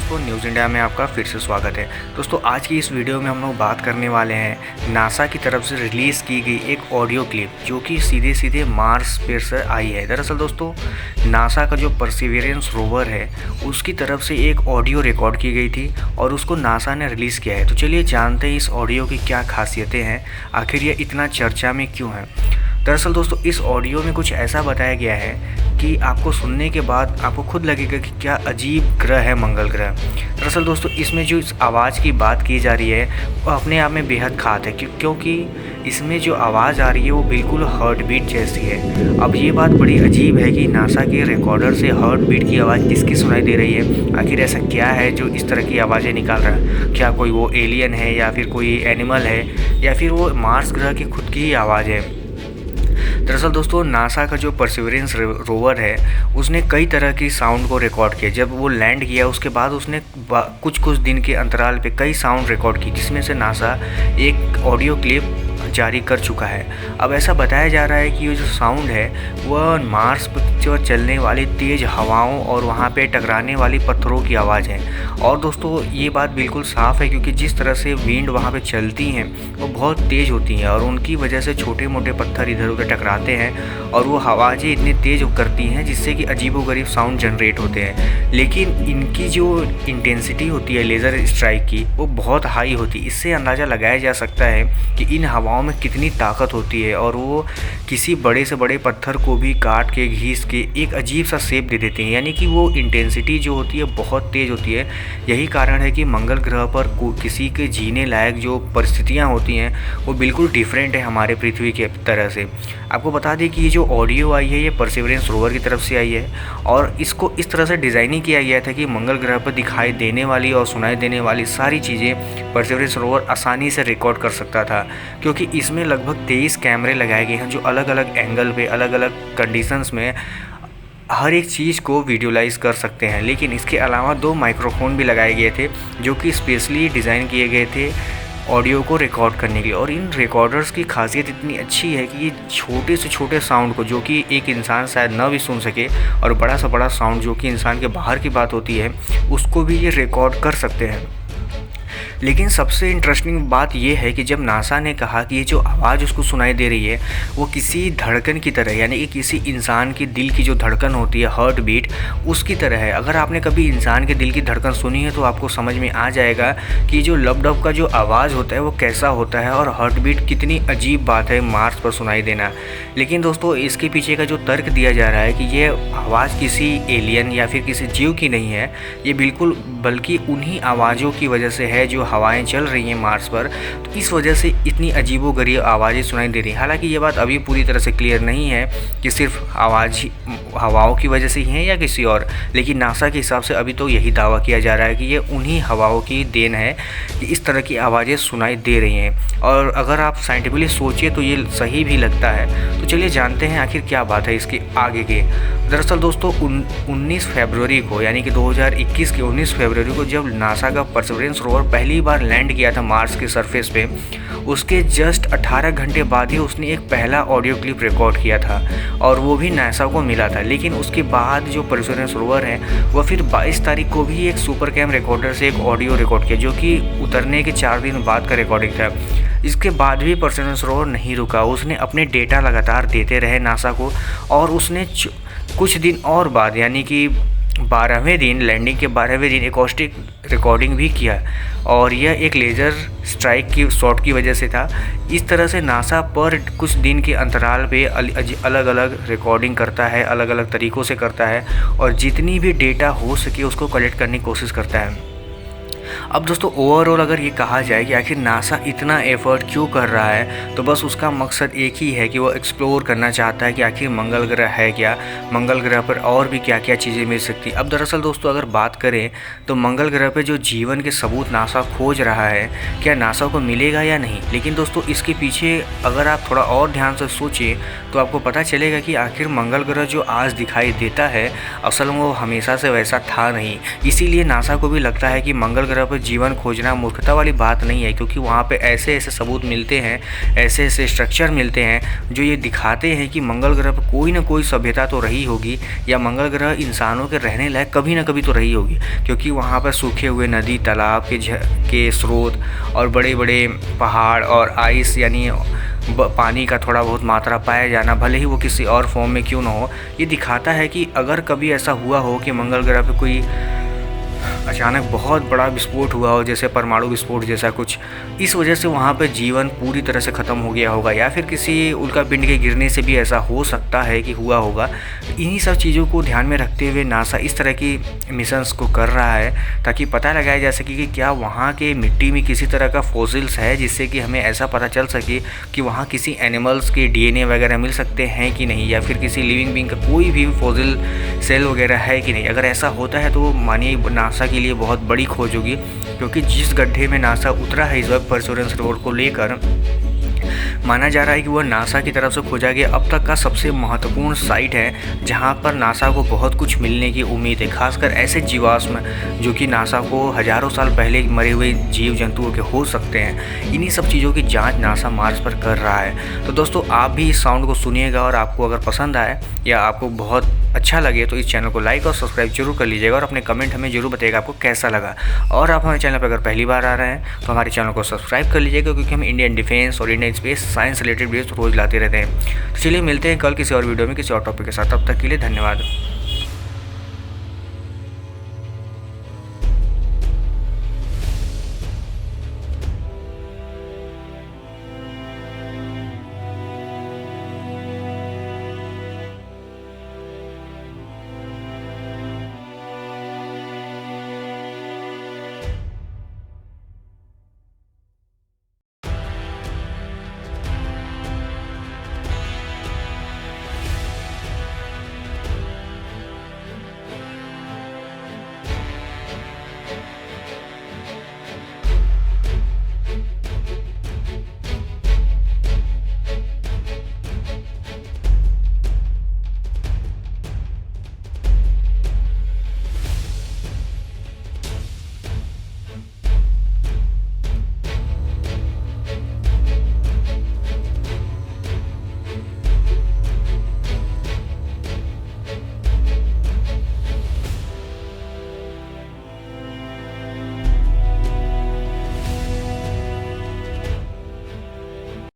दोस्तों, news India में आपका फिर से स्वागत है। दोस्तों, आज की इस वीडियो में हम लोग बात करने वाले हैं नासा की तरफ से रिलीज़ की गई एक ऑडियो क्लिप जो कि सीधे सीधे मार्स पर से आई है। दरअसल दोस्तों, नासा का जो परसिवियरेंस रोवर है उसकी तरफ से एक ऑडियो रिकॉर्ड की गई थी और उसको नासा ने रिलीज़ किया है। तो चलिए जानते हैं इस ऑडियो की क्या खासियतें हैं, आखिर ये इतना चर्चा में क्यों है। दरअसल दोस्तों, इस ऑडियो में कुछ ऐसा बताया गया है कि आपको सुनने के बाद आपको खुद लगेगा कि क्या अजीब ग्रह है मंगल ग्रह। दरअसल दोस्तों, इसमें जो इस आवाज़ की बात की जा रही है वो अपने आप में बेहद खास है क्योंकि इसमें जो आवाज़ आ रही है वो बिल्कुल हार्ट बीट जैसी है। अब ये बात बड़ी अजीब है कि नासा के रिकॉर्डर से हार्ट बीट की आवाज़ किसकी सुनाई दे रही है। आखिर ऐसा क्या है जो इस तरह की आवाज़ें निकाल रहा है? क्या कोई वो एलियन है या फिर कोई एनिमल है या फिर वो मार्स ग्रह की खुद की ही आवाज़ है? दरअसल दोस्तों, नासा का जो परसिवियरेंस रोवर है उसने कई तरह की साउंड को रिकॉर्ड किया। जब वो लैंड किया उसके बाद उसने कुछ दिन के अंतराल पे कई साउंड रिकॉर्ड की, जिसमें से नासा एक ऑडियो क्लिप जारी कर चुका है। अब ऐसा बताया जा रहा है कि ये जो साउंड है वह मार्स पर चलने वाली तेज़ हवाओं और वहाँ पे टकराने वाली पत्थरों की आवाज़ है। और दोस्तों, ये बात बिल्कुल साफ़ है क्योंकि जिस तरह से विंड वहाँ पे चलती हैं वो बहुत तेज़ होती हैं और उनकी वजह से छोटे मोटे पत्थर इधर उधर टकराते हैं और वो आवाज़ें इतनी तेज़ करती हैं जिससे कि अजीबोगरीब साउंड जनरेट होते हैं। लेकिन इनकी जो इंटेंसिटी होती है लेज़र स्ट्राइक की वो बहुत हाई होती है। इससे अंदाज़ा लगाया जा सकता है कि इन हवाओं में कितनी ताकत होती है और वो किसी बड़े से बड़े पत्थर को भी काट के घीस के एक अजीब सा शेप दे देते हैं। यानी कि वो इंटेंसिटी जो होती है बहुत तेज़ होती है। यही कारण है कि मंगल ग्रह पर किसी के जीने लायक जो परिस्थितियाँ होती हैं वो बिल्कुल डिफरेंट है हमारे पृथ्वी के तरह से। आपको बता दें कि ये जो ऑडियो आई है ये परसिवियरेंस रोवर की तरफ से आई है और इसको इस तरह से डिज़ाइनिंग किया गया था कि मंगल ग्रह पर दिखाई देने वाली और सुनाई देने वाली सारी चीज़ें परसिवियरेंस रोवर आसानी से रिकॉर्ड कर सकता था, क्योंकि इसमें लगभग 23 कैमरे लगाए गए हैं जो अलग अलग एंगल पे अलग अलग कंडीशंस में हर एक चीज़ को विजुलाइज कर सकते हैं। लेकिन इसके अलावा 2 माइक्रोफोन भी लगाए गए थे जो कि स्पेशली डिज़ाइन किए गए थे ऑडियो को रिकॉर्ड करने के लिए। और इन रिकॉर्डर्स की खासियत इतनी अच्छी है कि ये छोटे से छोटे साउंड को जो कि एक इंसान शायद न भी सुन सके और बड़ा से बड़ा साउंड जो कि इंसान के बाहर की बात होती है उसको भी ये रिकॉर्ड कर सकते हैं। लेकिन सबसे इंटरेस्टिंग बात यह है कि जब नासा ने कहा कि ये जो आवाज़ उसको सुनाई दे रही है वो किसी धड़कन की तरह, यानी कि किसी इंसान की दिल की जो धड़कन होती है हार्ट बीट उसकी तरह है। अगर आपने कभी इंसान के दिल की धड़कन सुनी है तो आपको समझ में आ जाएगा कि जो लबडब का जो आवाज़ होता है वो कैसा होता है और हार्ट बीट कितनी अजीब बात है मार्स पर सुनाई देना। लेकिन दोस्तों, इसके पीछे का जो तर्क दिया जा रहा है कि ये आवाज़ किसी एलियन या फिर किसी जीव की नहीं है, ये बिल्कुल बल्कि उन्हीं आवाज़ों की वजह से है जो हवाएं चल रही हैं मार्स पर, तो इस वजह से इतनी अजीबोगरीब आवाज़ें सुनाई दे रही हैं। हालांकि ये बात अभी पूरी तरह से क्लियर नहीं है कि सिर्फ आवाज़ हवाओं की वजह से ही है या किसी और, लेकिन नासा के हिसाब से अभी तो यही दावा किया जा रहा है कि ये उन्हीं हवाओं की देन है कि इस तरह की आवाज़ें सुनाई दे रही हैं। और अगर आप साइंटिफिकली सोचिए तो ये सही भी लगता है। तो चलिए जानते हैं आखिर क्या बात है इसके आगे के। दरअसल दोस्तों, 19 फरवरी को, यानी कि 2021 के 19 फरवरी को जब नासा का परसिवियरेंस रोवर पहली बार लैंड किया था मार्स के सरफेस पे, उसके जस्ट 18 घंटे बाद ही उसने एक पहला ऑडियो क्लिप रिकॉर्ड किया था और वो भी नासा को मिला था। लेकिन उसके बाद जो परसिवियरेंस रोवर है वह फिर 22 तारीख को भी एक सुपर कैम रिकॉर्डर से एक ऑडियो रिकॉर्ड किया जो कि उतरने के 4 दिन बाद का रिकॉर्डिंग था। इसके बाद भी परसिवियरेंस रोवर नहीं रुका, उसने अपने डेटा लगातार देते रहे नासा को और उसने कुछ दिन और बाद, यानी कि 12वें दिन, लैंडिंग के 12वें दिन एकॉस्टिक रिकॉर्डिंग भी किया और यह एक लेज़र स्ट्राइक की शॉट की वजह से था। इस तरह से नासा पर कुछ दिन के अंतराल पे अलग अलग रिकॉर्डिंग करता है, अलग अलग तरीक़ों से करता है और जितनी भी डेटा हो सके उसको कलेक्ट करने की कोशिश करता है। अब दोस्तों, ओवरऑल अगर ये कहा जाए कि आखिर नासा इतना एफर्ट क्यों कर रहा है, तो बस उसका मकसद एक ही है कि वो एक्सप्लोर करना चाहता है कि आखिर मंगल ग्रह है क्या, मंगल ग्रह पर और भी क्या क्या चीज़ें मिल सकती। अब दरअसल दोस्तों, अगर बात करें तो मंगल ग्रह पर जो जीवन के सबूत नासा खोज रहा है, क्या नासा को मिलेगा या नहीं। लेकिन दोस्तों, इसके पीछे अगर आप थोड़ा और ध्यान से सोचें तो तो आपको पता चलेगा कि आखिर मंगल ग्रह जो आज दिखाई देता है असल में वो हमेशा से वैसा था नहीं। इसीलिए नासा को भी लगता है कि मंगल ग्रह पर जीवन खोजना मूर्खता वाली बात नहीं है, क्योंकि वहाँ पे ऐसे ऐसे सबूत मिलते हैं, ऐसे ऐसे स्ट्रक्चर मिलते हैं जो ये दिखाते हैं कि मंगल ग्रह पर कोई ना कोई सभ्यता तो रही होगी, या मंगल ग्रह इंसानों के रहने लायक कभी ना कभी तो रही होगी। क्योंकि वहाँ पर सूखे हुए नदी तालाब के स्रोत और बड़े बड़े पहाड़ और आइस यानी पानी का थोड़ा बहुत मात्रा पाया जाना, भले ही वो किसी और फॉर्म में क्यों ना हो, ये दिखाता है कि अगर कभी ऐसा हुआ हो कि मंगल ग्रह पे कोई अचानक बहुत बड़ा विस्फोट हुआ हो, जैसे परमाणु विस्फोट जैसा कुछ, इस वजह से वहाँ पे जीवन पूरी तरह से ख़त्म हो गया होगा, या फिर किसी उल्कापिंड के गिरने से भी ऐसा हो सकता है कि हुआ होगा। इन्हीं सब चीज़ों को ध्यान में रखते हुए नासा इस तरह की मिशंस को कर रहा है ताकि पता लगाया जा सके कि क्या वहाँ के मिट्टी में किसी तरह का फॉसिल्स है, जिससे कि हमें ऐसा पता चल सके कि वहाँ किसी एनिमल्स के DNA वगैरह मिल सकते हैं कि नहीं, या फिर किसी लिविंग बीइंग का कोई भी फॉसिल सेल वगैरह है कि नहीं। अगर ऐसा होता है तो मानिए नासा के लिए बहुत बड़ी खोज होगी, क्योंकि जिस गड्ढे में नासा उतरा है इस वक्त परसेवरेंस रोवर को लेकर, माना जा रहा है कि वह नासा की तरफ से खोजा गया अब तक का सबसे महत्वपूर्ण साइट है, जहां पर नासा को बहुत कुछ मिलने की उम्मीद है, खासकर ऐसे जीवाश्म जो कि नासा को हज़ारों साल पहले मरे हुए जीव जंतुओं के हो सकते हैं। इन्हीं सब चीज़ों की जांच नासा मार्स पर कर रहा है। तो दोस्तों आप भी इस साउंड को सुनिएगा, और आपको अगर पसंद आए या आपको बहुत अच्छा लगे तो इस चैनल को लाइक और सब्सक्राइब जरूर कर लीजिएगा, और अपने कमेंट हमें जरूर बताइएगा आपको कैसा लगा। और आप हमारे चैनल पर अगर पहली बार आ रहे हैं तो हमारे चैनल को सब्सक्राइब कर लीजिएगा, क्योंकि हम इंडियन डिफेंस और Indian space science related videos रोज़ लाते रहते हैं। तो चलिए मिलते हैं कल किसी और वीडियो में किसी और टॉपिक के साथ। तब तक के लिए धन्यवाद।